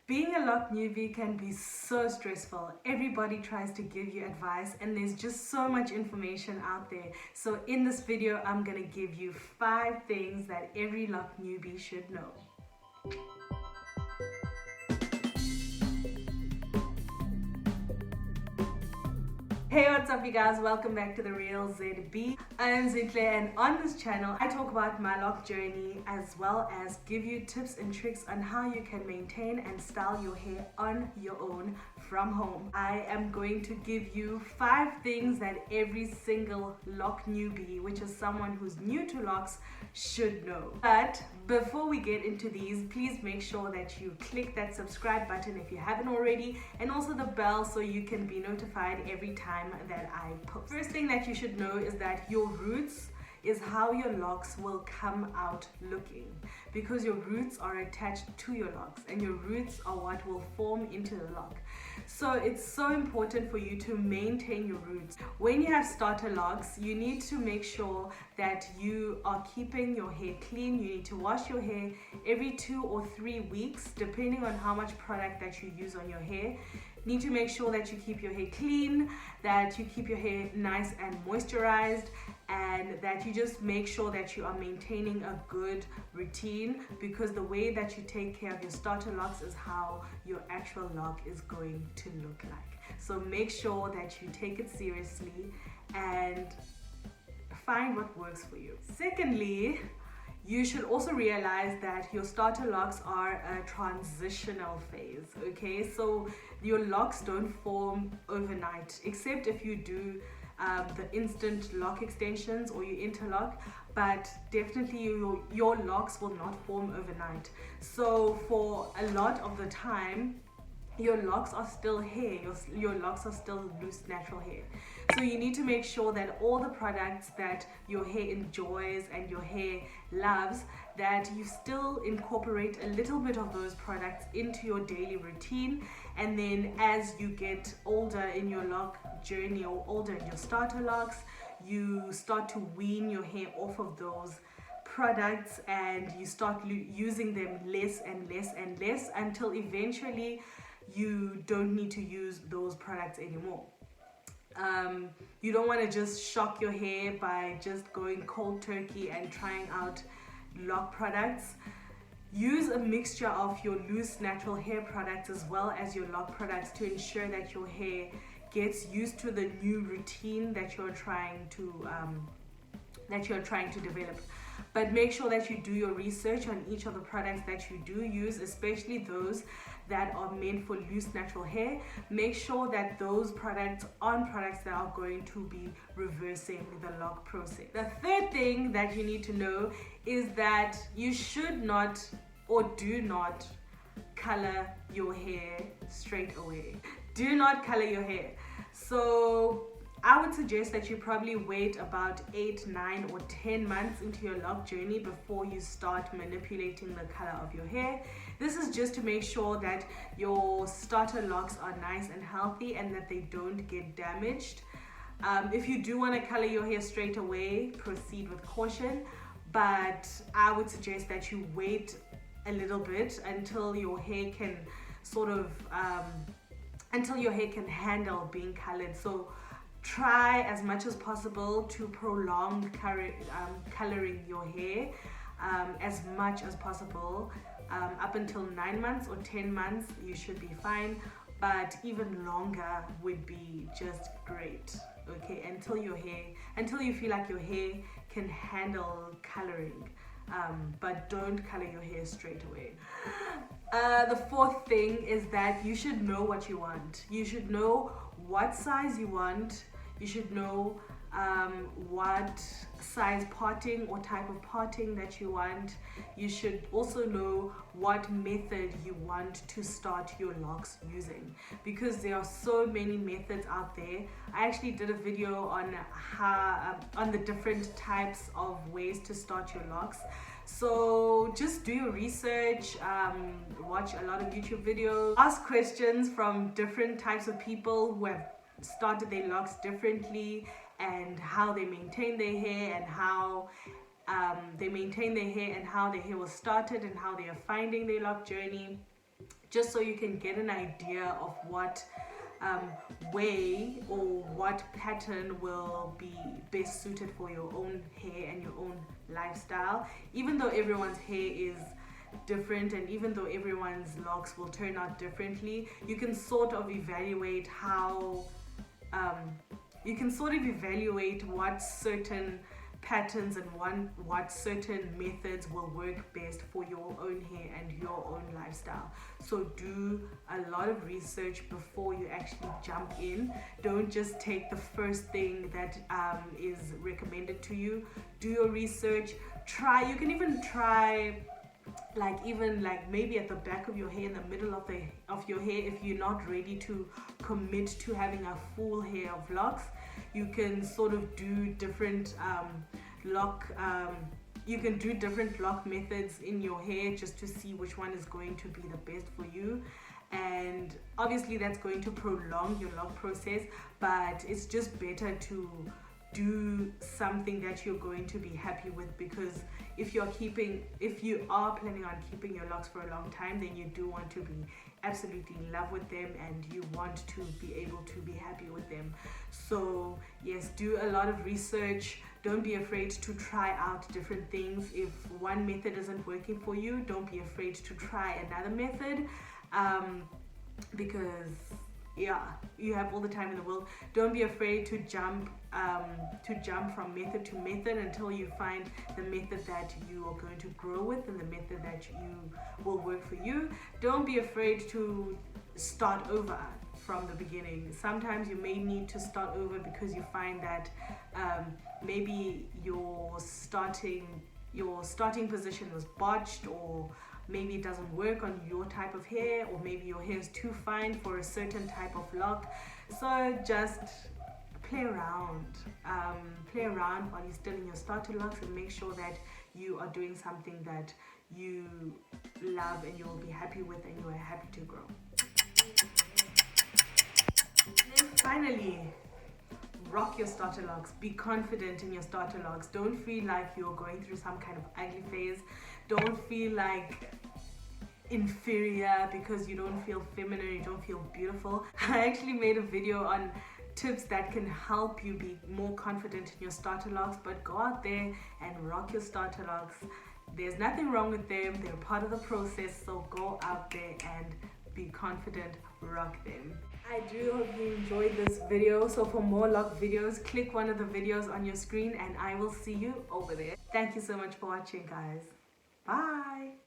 Being a lock newbie can be so stressful. Everybody tries to give you advice and there's just so much information out there. So in this video, I'm gonna give you 5 things that every lock newbie should know. Hey, what's up you guys? Welcome back to The Real ZB. I am Zintle, and on this channel I talk about my lock journey as well as give you tips and tricks on how you can maintain and style your hair on your own from home. I am going to give you 5 things that every single lock newbie, which is someone who's new to locks, should know. But before we get into these, please make sure that you click that subscribe button if you haven't already, and also the bell so you can be notified every time that I post. First thing that you should know is that your roots is how your locks will come out looking, because your roots are attached to your locks and your roots are what will form into the lock. So it's so important for you to maintain your roots. When you have starter locks, you need to make sure that you are keeping your hair clean. You need to wash your hair every 2 or 3 weeks, depending on how much product that you use on your hair. You need to make sure that you keep your hair clean, that you keep your hair nice and moisturized, and that you just make sure that you are maintaining a good routine, because the way that you take care of your starter locks is how your actual lock is going to look like. So make sure that you take it seriously and find what works for you. Secondly, you should also realize that your starter locks are a transitional phase, okay? So your locks don't form overnight, except if you do the instant lock extensions or you interlock, but definitely your locks will not form overnight. So for a lot of the time, your locks are still hair, your locks are still loose natural hair. So you need to make sure that all the products that your hair enjoys and your hair loves, that you still incorporate a little bit of those products into your daily routine. And then as you get older in your lock journey or older in your starter locks, you start to wean your hair off of those products and you start using them less and less and less until eventually you don't need to use those products anymore. You don't want to just shock your hair by just going cold turkey and trying out lock products. Use a mixture of your loose natural hair products as well as your lock products to ensure that your hair gets used to the new routine that you're trying to develop. But make sure that you do your research on each of the products that you do use, especially those that are meant for loose natural hair. Make sure that those products aren't products that are going to be reversing the lock process. The third thing that you need to know is that you should not or do not color your hair straight away. Do not color your hair. So I would suggest that you probably wait about 8, 9 or 10 months into your lock journey before you start manipulating the color of your hair. This is just to make sure that your starter locks are nice and healthy and that they don't get damaged. If you do want to color your hair straight away, proceed with caution, but I would suggest that you wait a little bit until your hair can until your hair can handle being colored. So try as much as possible to prolong coloring your hair as much as possible. Up until 9 months or 10 months, you should be fine, but even longer would be just great, okay? Until you feel like your hair can handle coloring, but don't color your hair straight away. The fourth thing is that you should know what you want. You should know what size you want. You should know what size parting or type of parting that you want. You should also know what method you want to start your locks using, because there are so many methods out there. I actually did a video on on the different types of ways to start your locks. So just do your research, watch a lot of YouTube videos, ask questions from different types of people who have started their locks differently, and how they maintain their hair, and how their hair was started, and how they are finding their lock journey. just so you can get an idea of what way or what pattern will be best suited for your own hair and your own lifestyle. Even though everyone's hair is different, and even though everyone's locks will turn out differently, you can sort of evaluate how what certain patterns and what certain methods will work best for your own hair and your own lifestyle. So do a lot of research before you actually jump in. Don't just take the first thing that is recommended to you. Do your research. You can even try like maybe at the back of your hair, in the middle of your hair, if you're not ready to commit to having a full hair of locks. You can sort of do different lock methods in your hair, just to see which one is going to be the best for you. And obviously that's going to prolong your lock process, but it's just better to do something that you're going to be happy with, because if you are planning on keeping your locks for a long time, then you do want to be absolutely in love with them, and you want to be able to be happy with them. So yes, do a lot of research. Don't be afraid to try out different things. If one method isn't working for you, don't be afraid to try another method, because you have all the time in the world. Don't be afraid to jump from method to method until you find the method that you are going to grow with and the method that will work for you. Don't be afraid to start over from the beginning. Sometimes you may need to start over because you find that maybe your starting position was botched, or maybe it doesn't work on your type of hair, or maybe your hair is too fine for a certain type of lock. So just play around while you're still in your starter locks, and make sure that you are doing something that you love and you will be happy with and you are happy to grow. And finally, rock your starter locks. Be confident in your starter locks. Don't feel like you're going through some kind of ugly phase. Don't feel like inferior because you don't feel feminine, you don't feel beautiful. I actually made a video on tips that can help you be more confident in your starter locks, but go out there and rock your starter locks. There's nothing wrong with them. They're part of the process, so go out there and be confident, rock them. I do hope you enjoyed this video. So for more lock videos, click one of the videos on your screen and I will see you over there. Thank you so much for watching, guys. Bye.